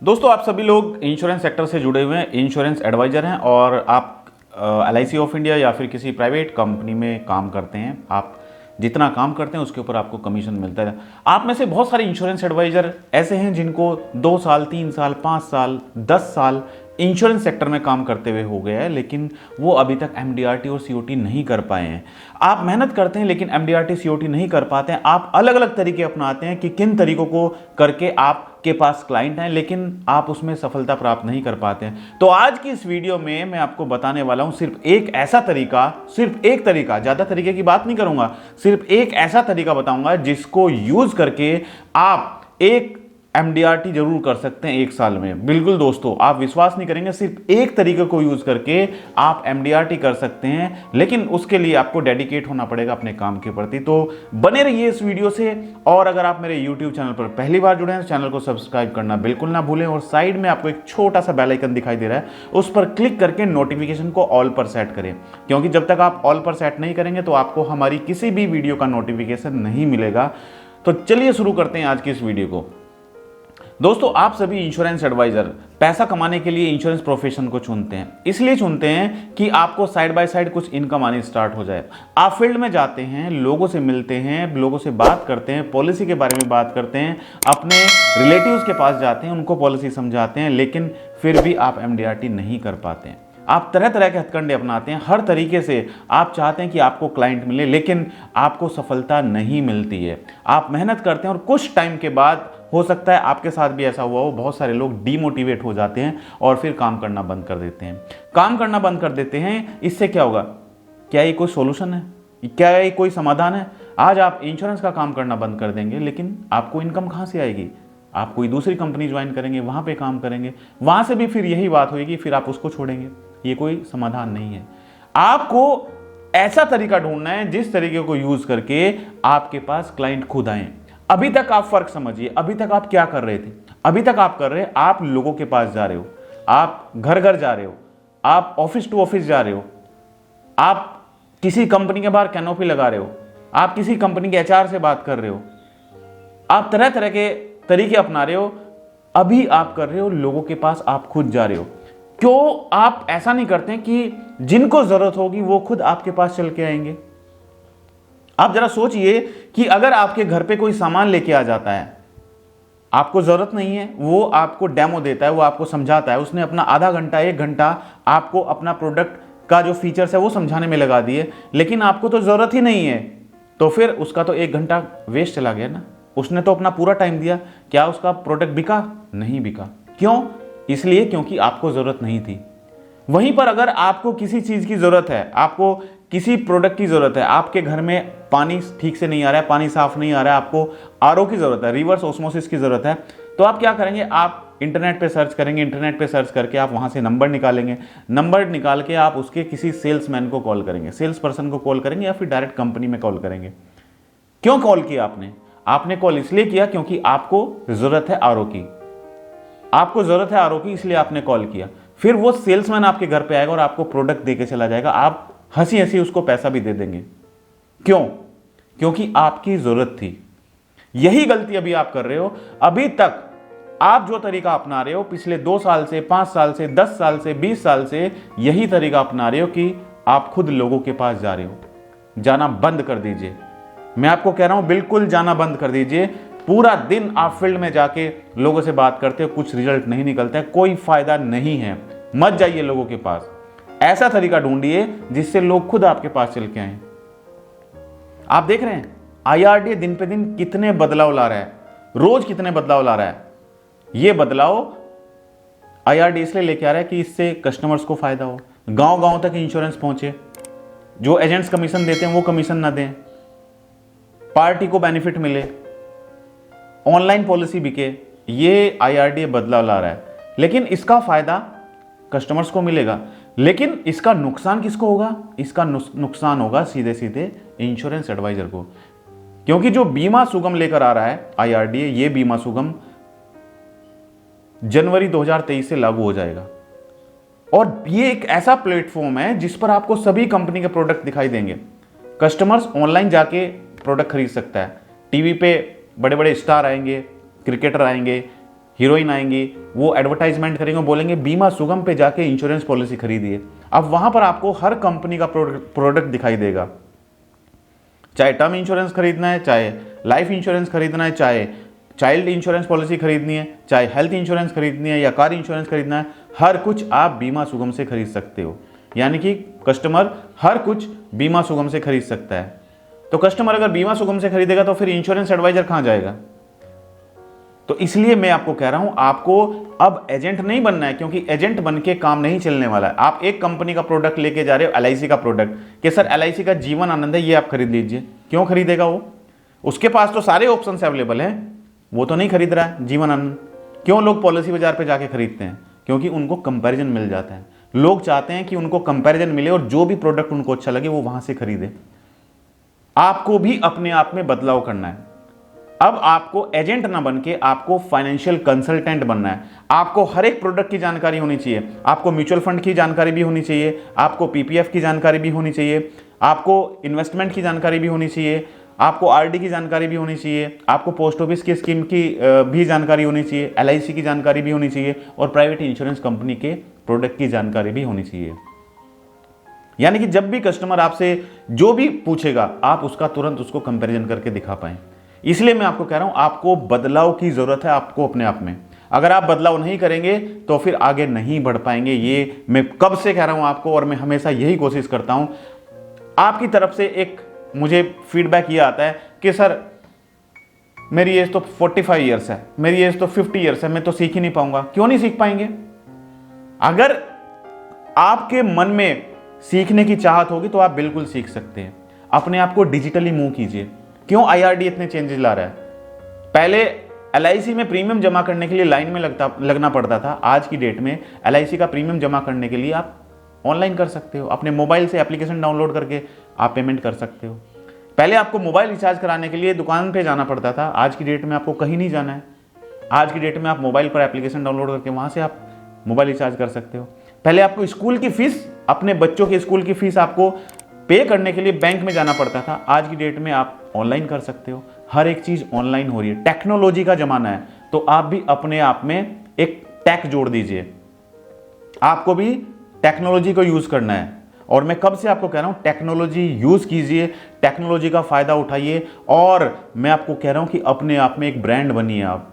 दोस्तों, आप सभी लोग इंश्योरेंस सेक्टर से जुड़े हुए हैं, इंश्योरेंस एडवाइज़र हैं और आप LIC ऑफ इंडिया या फिर किसी प्राइवेट कंपनी में काम करते हैं। आप जितना काम करते हैं उसके ऊपर आपको कमीशन मिलता है। आप में से बहुत सारे इंश्योरेंस एडवाइज़र ऐसे हैं जिनको 2 साल, 3 साल, 5 साल, 10 साल इंश्योरेंस सेक्टर में काम करते हुए हो गया है, लेकिन वो अभी तक MDRT और COT नहीं कर पाए हैं। आप मेहनत करते हैं लेकिन MDRT COT नहीं कर पाते हैं। आप अलग अलग तरीके अपनाते हैं कि किन तरीकों को करके आपके पास क्लाइंट हैं, लेकिन आप उसमें सफलता प्राप्त नहीं कर पाते हैं। तो आज की इस वीडियो में मैं आपको बताने वाला हूं सिर्फ एक तरीका, ज़्यादा तरीके की बात नहीं करूंगा, सिर्फ एक ऐसा तरीका बताऊंगा जिसको यूज करके आप एक MDRT जरूर कर सकते हैं 1 साल में। बिल्कुल दोस्तों, आप विश्वास नहीं करेंगे, सिर्फ एक तरीके को यूज करके आप MDRT कर सकते हैं, लेकिन उसके लिए आपको डेडिकेट होना पड़ेगा अपने काम के प्रति। तो बने रहिए इस वीडियो से, और अगर आप मेरे YouTube चैनल पर पहली बार जुड़े हैं तो चैनल को सब्सक्राइब करना बिल्कुल ना भूलें, और साइड में आपको एक छोटा सा बेल आइकन दिखाई दे रहा है, उस पर क्लिक करके नोटिफिकेशन को ऑल पर सेट करें, क्योंकि जब तक आप ऑल पर सेट नहीं करेंगे तो आपको हमारी किसी भी वीडियो का नोटिफिकेशन नहीं मिलेगा। तो चलिए शुरू करते हैं आज की इस वीडियो को। दोस्तों, आप सभी इंश्योरेंस एडवाइजर पैसा कमाने के लिए इंश्योरेंस प्रोफेशन को चुनते हैं। इसलिए चुनते हैं कि आपको साइड बाय साइड कुछ इनकम आनी स्टार्ट हो जाए। आप फील्ड में जाते हैं, लोगों से मिलते हैं, लोगों से बात करते हैं, पॉलिसी के बारे में बात करते हैं, अपने रिलेटिव्स के पास जाते हैं, उनको पॉलिसी समझाते हैं, लेकिन फिर भी आप MDRT नहीं कर पाते हैं। आप तरह तरह के हथकंडे अपनाते हैं, हर तरीके से आप चाहते हैं कि आपको क्लाइंट मिले, लेकिन आपको सफलता नहीं मिलती है। आप मेहनत करते हैं और कुछ टाइम के बाद, हो सकता है आपके साथ भी ऐसा हुआ हो, बहुत सारे लोग डीमोटिवेट हो जाते हैं और फिर काम करना बंद कर देते हैं। काम करना बंद कर देते हैं, इससे क्या होगा? क्या ये कोई सोल्यूशन है? क्या ये कोई समाधान है? आज आप इंश्योरेंस का काम करना बंद कर देंगे, लेकिन आपको इनकम कहाँ से आएगी? आप कोई दूसरी कंपनी ज्वाइन करेंगे, वहाँ पे काम करेंगे, वहाँ से भी फिर यही बात होगी, फिर आप उसको छोड़ेंगे। ये कोई समाधान नहीं है। आपको ऐसा तरीका ढूंढना है जिस तरीके को यूज करके आपके पास क्लाइंट खुद आए। अभी तक आप फर्क समझिए, अभी तक आप क्या कर रहे थे? अभी तक आप कर रहे, आप लोगों के पास जा रहे हो, आप घर घर जा रहे हो, आप ऑफिस टू ऑफिस जा रहे हो, आप किसी कंपनी के बाहर कैनोपी लगा रहे हो, आप किसी कंपनी के HR से बात कर रहे हो, आप तरह तरह के तरीके अपना रहे हो। अभी आप कर रहे हो लोगों के पास, आप खुद जा रहे हो। क्यों आप ऐसा नहीं करते हैं कि जिनको जरूरत होगी वो खुद आपके पास चल के आएंगे? आप जरा सोचिए कि अगर आपके घर पे कोई सामान लेके आ जाता है, आपको जरूरत नहीं है, वो आपको डेमो देता है, वो आपको समझाता है, उसने अपना आधा घंटा 1 घंटा आपको अपना प्रोडक्ट का जो फीचर्स है वो समझाने में लगा दिए, लेकिन आपको तो जरूरत ही नहीं है, तो फिर उसका तो 1 घंटा वेस्ट चला गया ना। उसने तो अपना पूरा टाइम दिया, क्या उसका प्रोडक्ट बिका? नहीं बिका। क्यों? इसलिए क्योंकि आपको जरूरत नहीं थी। वहीं पर अगर आपको किसी चीज की जरूरत है, आपको किसी प्रोडक्ट की जरूरत है, आपके घर में पानी ठीक से नहीं आ रहा है, पानी साफ नहीं आ रहा है, आपको RO की जरूरत है, रिवर्स ऑस्मोसिस की जरूरत है, तो आप क्या करेंगे? आप इंटरनेट पे सर्च करेंगे, इंटरनेट पे सर्च करके आप वहां से नंबर निकालेंगे, नंबर निकाल के आप उसके किसी सेल्समैन को कॉल करेंगे, सेल्स पर्सन को कॉल करेंगे, या फिर डायरेक्ट कंपनी में कॉल करेंगे। क्यों कॉल किया आपने? आपने कॉल इसलिए किया क्योंकि आपको जरूरत है RO की, आपको जरूरत है RO की, इसलिए आपने कॉल किया। फिर वो सेल्समैन आपके घर पे आएगा और आपको प्रोडक्ट देके चला जाएगा, आप हंसी हंसी उसको पैसा भी दे देंगे। क्यों? क्योंकि आपकी जरूरत थी। यही गलती अभी आप कर रहे हो। अभी तक आप जो तरीका अपना रहे हो, पिछले 2 साल से, 5 साल से, 10 साल से, 20 साल से यही तरीका अपना रहे हो कि आप खुद लोगों के पास जा रहे हो। जाना बंद कर दीजिए। मैं आपको कह रहा हूं, बिल्कुल जाना बंद कर दीजिए। पूरा दिन आप फील्ड में जाके लोगों से बात करते हो, कुछ रिजल्ट नहीं निकलता है, कोई फायदा नहीं है। मत जाइए लोगों के पास। ऐसा तरीका ढूंढिए जिससे लोग खुद आपके पास चल के आए। आप देख रहे हैं IRDA दिन पे दिन कितने बदलाव ला रहा है, रोज कितने बदलाव ला रहा है। ये बदलाव IRDA इसलिए लेके आ रहा है कि इससे कस्टमर्स को फायदा हो, गांव गांव तक इंश्योरेंस पहुंचे, जो एजेंट्स कमीशन देते हैं वो कमीशन ना दें, पार्टी को बेनिफिट मिले, ऑनलाइन पॉलिसी बिके। ये IRDA बदलाव ला रहा है, लेकिन इसका फायदा कस्टमर्स को मिलेगा, लेकिन इसका नुकसान किसको होगा? इसका नुकसान होगा सीधे सीधे इंश्योरेंस एडवाइजर को, क्योंकि जो बीमा सुगम लेकर आ रहा है IRDA, ये बीमा सुगम जनवरी 2023 से लागू हो जाएगा, और ये एक ऐसा प्लेटफॉर्म है जिस पर आपको सभी कंपनी के प्रोडक्ट दिखाई देंगे। कस्टमर्स ऑनलाइन जाके प्रोडक्ट खरीद सकता है, टीवी पे बड़े बड़े स्टार आएंगे, क्रिकेटर आएंगे, हीरोइन आएंगी, वो एडवर्टाइजमेंट करेंगे, बोलेंगे बीमा सुगम पे जाके इंश्योरेंस पॉलिसी खरीदिए। अब वहां पर आपको हर कंपनी का प्रोडक्ट दिखाई देगा, चाहे टर्म इंश्योरेंस खरीदना है, चाहे लाइफ इंश्योरेंस खरीदना है, चाहे चाइल्ड इंश्योरेंस पॉलिसी खरीदनी है, चाहे हेल्थ इंश्योरेंस खरीदनी है या कार इंश्योरेंस खरीदना है, हर कुछ आप बीमा सुगम से खरीद सकते हो। यानी कि कस्टमर हर कुछ बीमा सुगम से खरीद सकता है। तो कस्टमर अगर बीमा सुगम से खरीदेगा तो फिर इंश्योरेंस एडवाइजर कहां जाएगा? तो इसलिए मैं आपको कह रहा हूं, आपको अब एजेंट नहीं बनना है, क्योंकि एजेंट बन के काम नहीं चलने वाला है। आप एक कंपनी का प्रोडक्ट लेके जा रहे हो, एलआईसी का प्रोडक्ट, कि सर एलआईसी का जीवन आनंद है, ये आप खरीद लीजिए। क्यों खरीदेगा वो? उसके पास तो सारे ऑप्शंस अवेलेबल हैं, वो तो नहीं खरीद रहा है जीवन आनंद। क्यों लोग पॉलिसी बाजार पे जाके खरीदते हैं? क्योंकि उनको कंपैरिजन मिल जाता है। लोग चाहते हैं कि उनको कंपैरिजन मिले और जो भी प्रोडक्ट उनको अच्छा लगे वो वहां से खरीदे। आपको भी अपने आप में बदलाव करना है। अब आपको एजेंट ना बन के आपको फाइनेंशियल कंसल्टेंट बनना है। आपको हर एक प्रोडक्ट की जानकारी होनी चाहिए। आपको म्यूचुअल फंड की जानकारी भी होनी चाहिए, आपको पीपीएफ की जानकारी भी होनी चाहिए, आपको इन्वेस्टमेंट की जानकारी भी होनी चाहिए, आपको आरडी की जानकारी भी होनी चाहिए, आपको पोस्ट ऑफिस की स्कीम की भी जानकारी होनी चाहिए, एलआईसी की जानकारी भी होनी चाहिए और प्राइवेट इंश्योरेंस कंपनी के प्रोडक्ट की जानकारी भी होनी चाहिए। यानी कि जब भी कस्टमर आपसे जो भी पूछेगा, आप उसका तुरंत उसको कंपैरिजन करके दिखा पाएं। इसलिए मैं आपको कह रहा हूं, आपको बदलाव की जरूरत है, आपको अपने आप में। अगर आप बदलाव नहीं करेंगे तो फिर आगे नहीं बढ़ पाएंगे। ये मैं कब से कह रहा हूं आपको, और मैं हमेशा यही कोशिश करता हूं। आपकी तरफ से एक मुझे फीडबैक ये आता है कि सर मेरी एज तो 45 ईयर्स है, मेरी एज तो 50 ईयर्स है, मैं तो सीख ही नहीं पाऊंगा। क्यों नहीं सीख पाएंगे? अगर आपके मन में सीखने की चाहत होगी तो आप बिल्कुल सीख सकते हैं। अपने आप को डिजिटली मूव कीजिए। क्यों आईआरडी इतने चेंजेस ला रहा है? पहले एलआईसी में प्रीमियम जमा करने के लिए लाइन में लगना पड़ता था। आज की डेट में एलआईसी का प्रीमियम जमा करने के लिए आप ऑनलाइन कर सकते हो। अपने मोबाइल से एप्लीकेशन डाउनलोड करके आप पेमेंट कर सकते हो। पहले आपको मोबाइल रिचार्ज कराने के लिए दुकान पे जाना पड़ता था। आज की डेट में आपको कहीं नहीं जाना है। आज की डेट में आप मोबाइल पर एप्लीकेशन डाउनलोड करके वहां से आप मोबाइल रिचार्ज कर सकते हो। पहले आपको स्कूल की फीस, अपने बच्चों की स्कूल की फीस आपको पे करने के लिए बैंक में जाना पड़ता था। आज की डेट में आप ऑनलाइन कर सकते हो। हर एक चीज ऑनलाइन हो रही है। टेक्नोलॉजी का जमाना है, तो आप भी अपने आप में एक टेक जोड़ दीजिए। आपको भी टेक्नोलॉजी को यूज करना है। और मैं कब से आपको कह रहा हूं, टेक्नोलॉजी यूज कीजिए, टेक्नोलॉजी का फायदा उठाइए। और मैं आपको कह रहा हूं कि अपने आप में एक ब्रांड बनिए आप।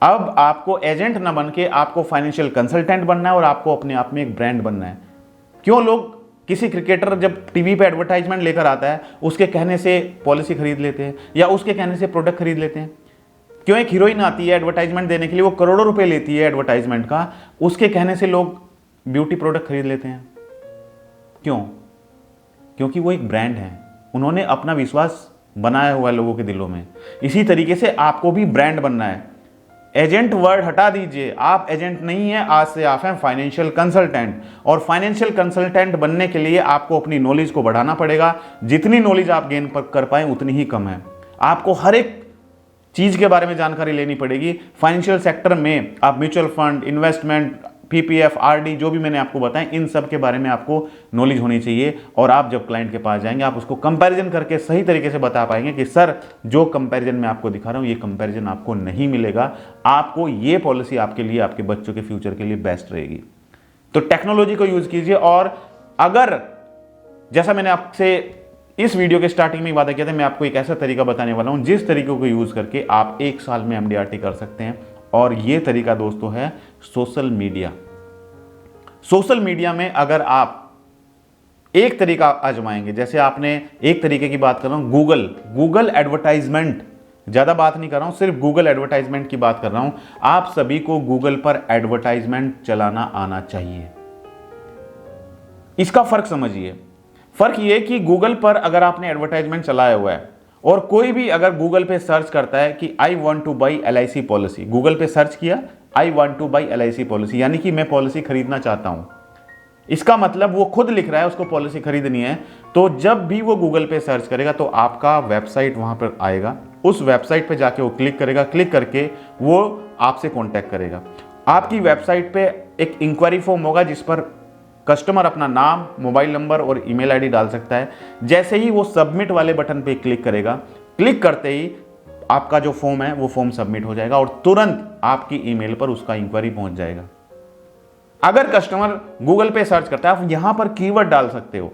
अब आपको एजेंट ना बन के आपको फाइनेंशियल कंसल्टेंट बनना है और आपको अपने आप में एक ब्रांड बनना है। क्यों लोग, किसी क्रिकेटर जब टीवी पे एडवर्टाइजमेंट लेकर आता है, उसके कहने से पॉलिसी खरीद लेते हैं या उसके कहने से प्रोडक्ट खरीद लेते हैं। क्यों एक हीरोइन आती है एडवर्टाइजमेंट देने के लिए, वो करोड़ों रुपए लेती है एडवर्टाइजमेंट का, उसके कहने से लोग ब्यूटी प्रोडक्ट खरीद लेते हैं। क्यों? क्योंकि वो एक ब्रांड है। उन्होंने अपना विश्वास बनाया हुआ है लोगों के दिलों में। इसी तरीके से आपको भी ब्रांड बनना है। एजेंट वर्ड हटा दीजिए। आप एजेंट नहीं है, आज से आप हैं फाइनेंशियल कंसल्टेंट। और फाइनेंशियल कंसल्टेंट बनने के लिए आपको अपनी नॉलेज को बढ़ाना पड़ेगा। जितनी नॉलेज आप गेन कर पाए उतनी ही कम है। आपको हर एक चीज के बारे में जानकारी लेनी पड़ेगी। फाइनेंशियल सेक्टर में आप mutual fund, investment, PPF, RD, जो भी मैंने आपको बताया, इन सब के बारे में आपको नॉलेज होनी चाहिए। और आप जब क्लाइंट के पास जाएंगे, आप उसको कंपैरिजन करके सही तरीके से बता पाएंगे कि सर जो कंपैरिजन मैं आपको दिखा रहा हूं, ये कंपैरिजन आपको नहीं मिलेगा। आपको ये पॉलिसी आपके लिए, आपके बच्चों के फ्यूचर के लिए बेस्ट रहेगी। तो टेक्नोलॉजी को यूज कीजिए। और अगर, जैसा मैंने आपसे इस वीडियो के स्टार्टिंग में वादा किया था, मैं आपको एक ऐसा तरीका बताने वाला हूं जिस तरीके को यूज करके आप 1 साल में एमडीआरटी कर सकते हैं। और ये तरीका दोस्तों है सोशल मीडिया। सोशल मीडिया में अगर आप एक तरीका आजमाएंगे, जैसे आपने एक तरीके की बात कर रहा हूं, गूगल एडवर्टाइजमेंट, ज्यादा बात नहीं कर रहा हूं, सिर्फ गूगल एडवर्टाइजमेंट की बात कर रहा हूं। आप सभी को गूगल पर एडवर्टाइजमेंट चलाना आना चाहिए। इसका फर्क समझिए। फर्क यह कि गूगल पर अगर आपने एडवर्टाइजमेंट चलाया हुआ है और कोई भी अगर गूगल पे सर्च करता है कि I want two by LIC policy, Google पे सर्च किया I want two by LIC policy, यानी कि मैं पॉलिसी खरीदना चाहता हूं, इसका मतलब वो खुद लिख रहा है उसको पॉलिसी खरीदनी है। तो जब भी वो गूगल पे सर्च करेगा तो आपका वेबसाइट वहां पर आएगा। उस वेबसाइट पे जाके वो क्लिक करेगा, क्लिक करके वो आपसे कांटेक्ट करेगा। आपकी वेबसाइट पे एक इंक्वायरी फॉर्म होगा जिस पर कस्टमर अपना नाम, मोबाइल नंबर और ईमेल आईडी डाल सकता है। जैसे ही वो सबमिट वाले बटन पे क्लिक करेगा, क्लिक करते ही आपका जो फॉर्म है वो फॉर्म सबमिट हो जाएगा और तुरंत आपकी ईमेल पर उसका इंक्वायरी पहुंच जाएगा। अगर कस्टमर गूगल पे सर्च करता है, आप यहां पर कीवर्ड डाल सकते हो।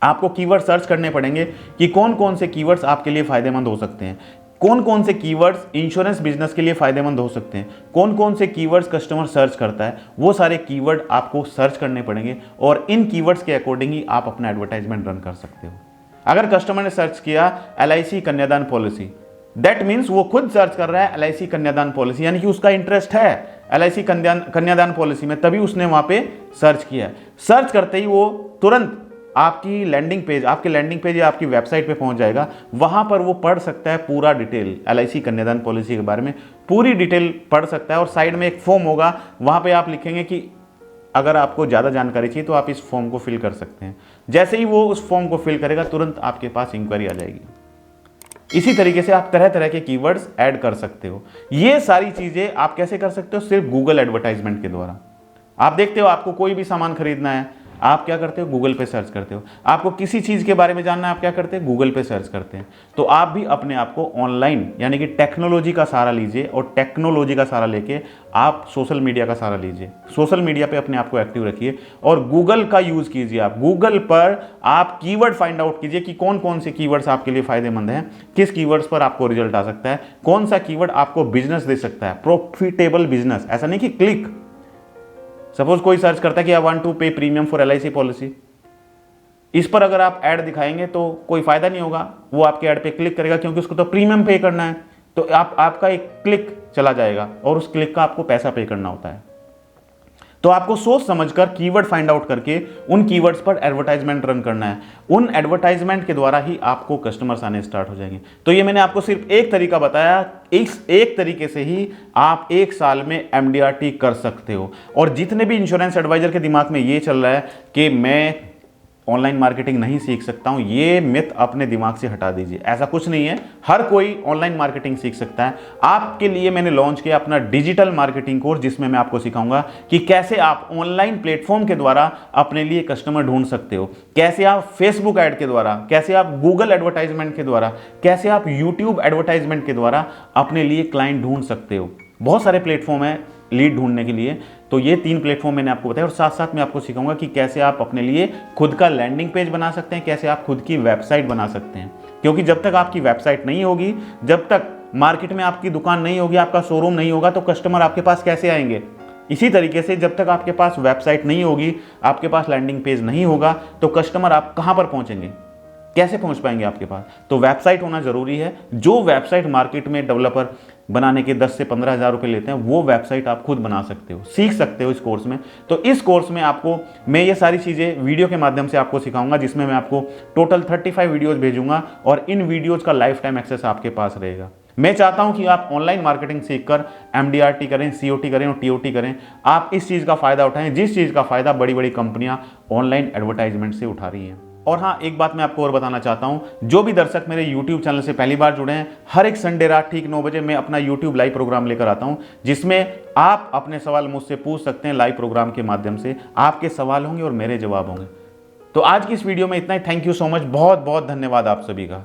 आपको कीवर्ड सर्च करने पड़ेंगे कि कौन कौन से कीवर्ड्स आपके लिए फायदेमंद हो सकते हैं, कौन कौन से कीवर्ड्स इंश्योरेंस बिजनेस के लिए फायदेमंद हो सकते हैं, कौन कौन से कीवर्ड्स कस्टमर सर्च करता है, वो सारे कीवर्ड आपको सर्च करने पड़ेंगे और इन कीवर्ड्स के अकॉर्डिंग ही आप अपना एडवर्टाइजमेंट रन कर सकते हो। अगर कस्टमर ने सर्च किया LIC कन्यादान पॉलिसी, दैट मीन्स वो खुद सर्च कर रहा है LIC कन्यादान पॉलिसी, यानी कि उसका इंटरेस्ट है LIC कन्यादान पॉलिसी में, तभी उसने वहां पे सर्च किया। सर्च करते ही वो तुरंत आपकी लैंडिंग पेज या आपकी वेबसाइट पे पहुंच जाएगा। वहां पर वो पढ़ सकता है पूरा डिटेल LIC कन्यादान पॉलिसी के बारे में, पूरी डिटेल पढ़ सकता है। और साइड में एक फॉर्म होगा, वहां पे आप लिखेंगे कि अगर आपको ज़्यादा जानकारी चाहिए तो आप इस फॉर्म को फिल कर सकते हैं। जैसे ही वो उस फॉर्म को फिल करेगा, तुरंत आपके पास इंक्वायरी आ जाएगी। इसी तरीके से आप तरह तरह के कीवर्ड्स ऐड कर सकते हो। ये सारी चीज़ें आप कैसे कर सकते हो? सिर्फ गूगल एडवर्टाइजमेंट के द्वारा। आप देखते हो, आपको कोई भी सामान खरीदना है, आप क्या करते हो? गूगल पे सर्च करते हो। आपको किसी चीज़ के बारे में जानना है, आप क्या करते हैं? गूगल पे सर्च करते हैं। तो आप भी अपने आप को ऑनलाइन यानी कि टेक्नोलॉजी का सहारा लीजिए और टेक्नोलॉजी का सहारा लेके आप सोशल मीडिया का सहारा लीजिए। सोशल मीडिया पे अपने आप को एक्टिव रखिए और गूगल का यूज़ कीजिए। आप गूगल पर आप कीवर्ड फाइंड आउट कीजिए कि कौन कौन से कीवर्ड्स आपके लिए फायदेमंद हैं, किस कीवर्ड्स पर आपको रिजल्ट आ सकता है, कौन सा कीवर्ड आपको बिजनेस दे सकता है, प्रॉफिटेबल बिजनेस। ऐसा नहीं कि क्लिक। सपोज कोई सर्च करता है कि आई वांट टू पे प्रीमियम फॉर LIC पॉलिसी, इस पर अगर आप ऐड दिखाएंगे तो कोई फायदा नहीं होगा, वो आपके ऐड पे क्लिक करेगा क्योंकि उसको तो प्रीमियम पे करना है। तो आपका एक क्लिक चला जाएगा और उस क्लिक का आपको पैसा पे करना होता है। तो आपको सोच समझकर कीवर्ड फाइंड आउट करके उन कीवर्ड्स पर एडवर्टाइजमेंट रन करना है। उन एडवर्टाइजमेंट के द्वारा ही आपको कस्टमर्स आने स्टार्ट हो जाएंगे। तो ये मैंने आपको सिर्फ एक तरीका बताया, इस एक तरीके से ही आप 1 साल में MDRT कर सकते हो। और जितने भी इंश्योरेंस एडवाइजर के दिमाग में ये चल रहा है कि मैं ऑनलाइन मार्केटिंग नहीं सीख सकता हूं, ये मिथ अपने दिमाग से हटा दीजिए। ऐसा कुछ नहीं है, हर कोई ऑनलाइन मार्केटिंग सीख सकता है। आपके लिए मैंने लॉन्च किया अपना डिजिटल मार्केटिंग कोर्स, जिसमें मैं आपको सिखाऊंगा कि कैसे आप ऑनलाइन प्लेटफॉर्म के द्वारा अपने लिए कस्टमर ढूंढ सकते हो, कैसे आप फेसबुक ऐड के द्वारा, कैसे आप गूगल एडवर्टाइजमेंट के द्वारा, कैसे आप यूट्यूब एडवर्टाइजमेंट के द्वारा अपने लिए क्लाइंट ढूंढ सकते हो। बहुत सारे प्लेटफॉर्म है लीड ढूंढने के लिए। तो ये 3 प्लेटफॉर्म मैंने आपको बताया और साथ साथ मैं आपको सिखाऊंगा कि कैसे आप अपने लिए खुद का लैंडिंग पेज बना सकते हैं, कैसे आप खुद की वेबसाइट बना सकते हैं। क्योंकि जब तक आपकी वेबसाइट नहीं होगी, जब तक मार्केट में आपकी दुकान नहीं होगी, आपका शोरूम नहीं होगा, तो कस्टमर आपके पास कैसे आएंगे? इसी तरीके से जब तक आपके पास वेबसाइट नहीं होगी, आपके पास लैंडिंग पेज नहीं होगा, तो कस्टमर आप कहां पर पहुंचेंगे, कैसे पहुंच पाएंगे आपके पास? तो वेबसाइट होना जरूरी है। जो वेबसाइट मार्केट में डेवलपर बनाने के 10 से 15 हज़ार रुपये लेते हैं, वो वेबसाइट आप खुद बना सकते हो, सीख सकते हो इस कोर्स में। तो इस कोर्स में आपको मैं ये सारी चीज़ें वीडियो के माध्यम से आपको सिखाऊंगा, जिसमें मैं आपको टोटल 35 वीडियोज़ भेजूंगा और इन वीडियोज़ का लाइफ टाइम एक्सेस आपके पास रहेगा। मैं चाहता हूं कि आप ऑनलाइन मार्केटिंग सीखकर MDRT करें, COT करें और TOT करें। आप इस चीज़ का फ़ायदा उठाएं जिस चीज़ का फ़ायदा बड़ी बड़ी कंपनियां ऑनलाइन एडवर्टाइजमेंट से उठा रही हैं। और हाँ, एक बात मैं आपको और बताना चाहता हूं, जो भी दर्शक मेरे YouTube चैनल से पहली बार जुड़े हैं, हर एक संडे रात ठीक 9 बजे मैं अपना YouTube लाइव प्रोग्राम लेकर आता हूं, जिसमें आप अपने सवाल मुझसे पूछ सकते हैं। लाइव प्रोग्राम के माध्यम से आपके सवाल होंगे और मेरे जवाब होंगे। तो आज की इस वीडियो में इतना ही। थैंक यू सो मच, बहुत बहुत धन्यवाद आप सभी का।